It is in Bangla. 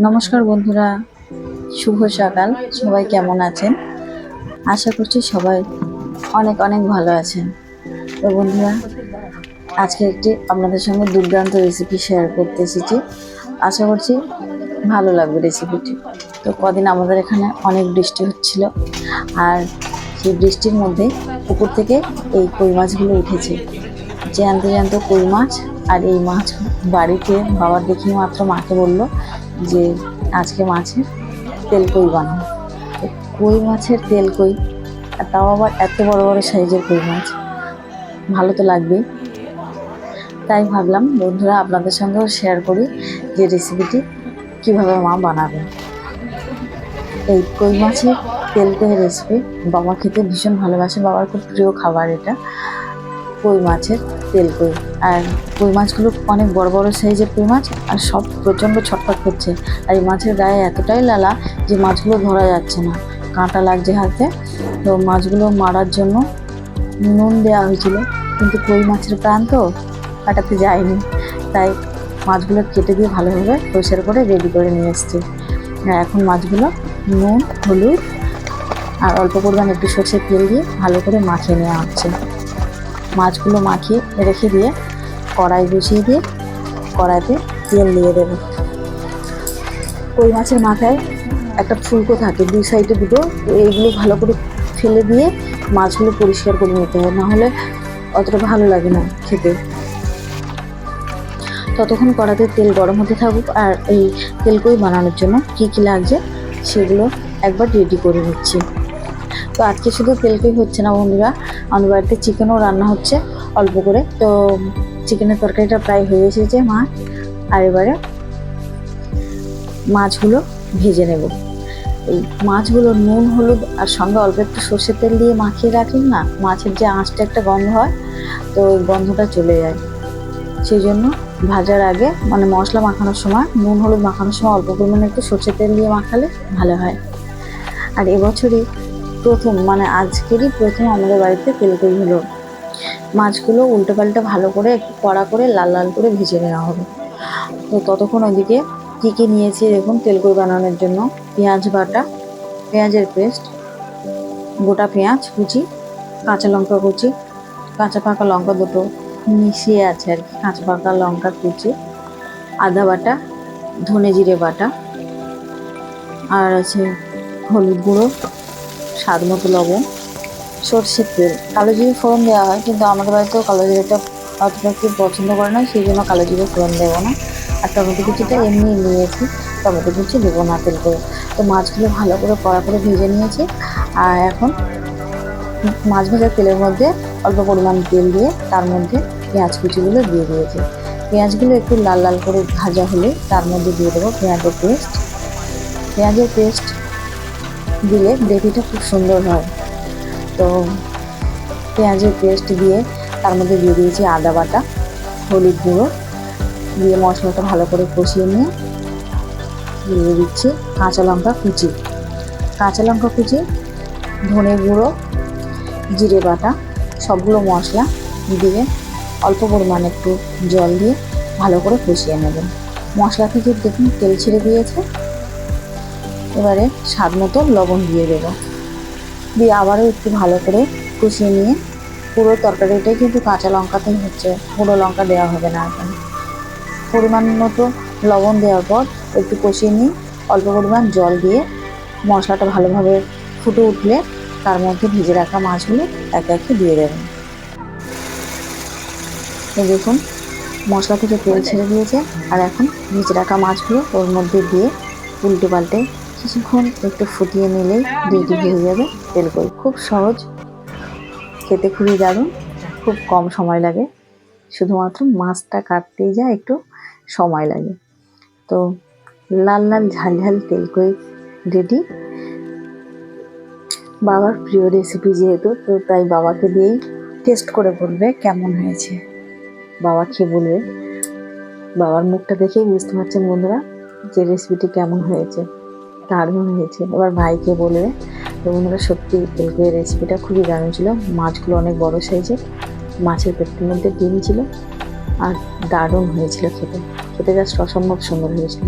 নমস্কার বন্ধুরা, শুভ সকাল। সবাই কেমন আছেন? আশা করছি সবাই অনেক অনেক ভালো আছেন। তো বন্ধুরা, আজকে একটি আপনাদের সঙ্গে দুর্দান্ত রেসিপি শেয়ার করতে এসেছি। আশা করছি ভালো লাগবে রেসিপিটি। তো কদিন আমাদের এখানে অনেক বৃষ্টি হচ্ছিল, আর সেই বৃষ্টির মধ্যে পুকুর থেকে এই কই মাছগুলো উঠেছে। জ্যান্ত জ্যান্ত কই মাছ। আর এই মাছ বাড়িতে বাবার দেখি মাত্র মাকে বলল যে আজকে মাছের তেল কই বানাও। তো কই মাছের তেল কই, আর তাও আবার এত বড় বড় সাইজের কই মাছ, ভালো তো লাগবেই। তাই ভাবলাম বন্ধুরা আপনাদের সঙ্গেও শেয়ার করি যে রেসিপিটি কিভাবে মা বানাবে। এই কই মাছের তেল কই রেসিপি বাবা খেতে ভীষণ ভালোবাসে, বাবার খুব প্রিয় খাবার এটা, কই মাছের তেল কই। আর কই মাছগুলো অনেক বড় বড় সাইজের কই মাছ, আর সব প্রচণ্ড ছটফট করছে। আর এই মাছের গায়ে এতটাই লালা যে মাছগুলো ধরা যাচ্ছে না, কাঁটা লাগছে হাতে। তো মাছগুলো মারার জন্য নুন দেওয়া হয়েছিল, কিন্তু কই মাছের প্রাণ তো কাটাতে যায়নি, তাই মাছগুলো কেটে দিয়ে ভালোভাবে পরিষ্কার করে রেডি করে নিয়ে এসছি। এখন মাছগুলো নুন, হলুদ আর অল্প পরিমাণ একটু সর্ষের তেল দিয়ে ভালো করে মাখিয়ে নেওয়া হচ্ছে। মাছগুলো মাখিয়ে রেখে দিয়ে কড়াই বসিয়ে দিয়ে কড়াইতে তেল দিয়ে দেবো। কই মাছের মাথায় একটা ফুলকো থাকে, দুই সাইডে দুটো, এইগুলো ভালো করে ফেলে দিয়ে মাছগুলো পরিষ্কার করে নিতে হয়, নাহলে অতটা ভালো লাগে না খেতে। ততক্ষণ কড়াতে তেল গরম হতে থাকুক, আর এই তেল কই বানানোর জন্য কী কী লাগছে সেগুলো একবার রেডি করে নিচ্ছি। তো আজকে শুধু তেল কই হচ্ছে না বন্ধুরা, আমাদের বাড়িতে চিকেনও রান্না হচ্ছে অল্প করে। তো চিকেনের তরকারিটা প্রায় হয়ে এসেছে মা, আর এবারে মাছগুলো ভেজে নেব। এই মাছগুলো নুন, হলুদ আর সঙ্গে অল্প একটু সর্ষের তেল দিয়ে মাখিয়ে রাখলেন না, মাছের যে আঁশটা একটা গন্ধ হয়, তো ওই গন্ধটা চলে যায়। সেই জন্য ভাজার আগে মানে মশলা মাখানোর সময়, নুন হলুদ মাখানোর সময় অল্প পরিমাণে একটু সর্ষের তেল দিয়ে মাখালে ভালো হয়। আর এবছরই প্রথম, মানে আজকেরই প্রথম আমাদের বাড়িতে তেল কই হলো। মাছগুলো উল্টো পাল্টা ভালো করে একটু কড়া করে লাল লাল করে ভেজে নেওয়া হবে। তো ততক্ষণ ওইদিকে কী কী নিয়েছি দেখুন। তেল কই বানানোর জন্য পেঁয়াজ বাটা, পেঁয়াজের পেস্ট, গোটা পেঁয়াজ কুচি, কাঁচা লঙ্কা কুচি, কাঁচা পাকা লঙ্কা দুটো মিশিয়ে আছে আর কি, কাঁচা পাকা লঙ্কা কুচি, আদা বাটা, ধনে জিরে বাটা, আর আছে হলুদ গুঁড়ো, স্বাদ মতো লবণ, সর্ষের তেল। কালো জিরে ফোড়ন দেওয়া হয়, কিন্তু আমাদের বাড়িতেও কালো জিরেটা অতটা কেউ পছন্দ করে না, সেই জন্য কালো জিরে ফোড়ন দেবো না। আর টমেটো কুচিটা এমনি নিয়েছি, টমেটো কুচি দেবো না তেল করে। তো মাছগুলো ভালো করে কড়া করে ভেজে নিয়েছি। আর এখন মাছ ভাজার তেলের মধ্যে অল্প পরিমাণ তেল দিয়ে তার মধ্যে পেঁয়াজ কুচিগুলো দিয়ে দিয়েছি। পেঁয়াজগুলো একটু লাল লাল করে ভাজা হলে তার মধ্যে দিয়ে দেবো পেঁয়াজের পেস্ট। পেঁয়াজের পেস্ট দিলে গ্রেভিটা খুব সুন্দর হয়। তো পেঁয়াজের পেস্ট দিয়ে তার মধ্যে দিয়ে দিয়েছি আদা বাটা, হলুদ গুঁড়ো দিয়ে মশলাটা ভালো করে কষিয়ে নিয়ে দিয়ে দিচ্ছি কাঁচা লঙ্কা কুচি, ধনে গুঁড়ো, জিরে বাটা, সবগুলো মশলা দিয়ে অল্প পরিমাণে একটু জল দিয়ে ভালো করে কষিয়ে নেবেন। মশলা থেকে দেখুন তেল ছেড়ে দিয়েছে। এবারে স্বাদ মতো লবণ দিয়ে দেবো, দিয়ে আবারও একটু ভালো করে কষিয়ে নিয়ে, পুরো তরকারিটাই কিন্তু কাঁচা লঙ্কাতেই হচ্ছে, গুঁড়ো লঙ্কা দেওয়া হবে না এখানে। পরিমাণ মতো লবণ দেওয়ার পর একটু কষিয়ে নিয়ে অল্প পরিমাণ জল দিয়ে মশলাটা ভালোভাবে ফুটে উঠলে তার মধ্যে ভেজে রাখা মাছগুলো একে একে দিয়ে দেবেন। এই দেখুন মশলা থেকে তেল ছেড়ে দিয়েছে, আর এখন ভেজে রাখা মাছগুলো ওর মধ্যে দিয়ে উল্টে পাল্টে কিছুক্ষণ একটু ফুটিয়ে নিলেই রেডি হয়ে যাবে তেল কই। খুব সহজ, খেতে খুবই দারুণ, খুব কম সময় লাগে, শুধুমাত্র মাছটা কাটতেই যা একটু সময় লাগে। তো লাল লাল ঝাল ঝাল তেল কই রেডি। বাবার প্রিয় রেসিপি যেহেতু, তো তাই বাবাকে দিয়েই টেস্ট করে বলবে কেমন হয়েছে। বাবা খেয়ে বলবে, বাবার মুখটা দেখেই বুঝতে পারছেন বন্ধুরা যে রেসিপিটি কেমন হয়েছে, দারুণ হয়েছে। এবার ভাইকে বলবে। তো বন্ধুরা সত্যি তেল কই রেসিপিটা খুবই দারুণ ছিল। মাছগুলো অনেক বড় সাইজের, মাছের পেটের মধ্যে ডিম ছিল, আর দারুণ হয়েছিল খেতে, খেতে জাস্ট অসম্ভব সুন্দর হয়েছিল।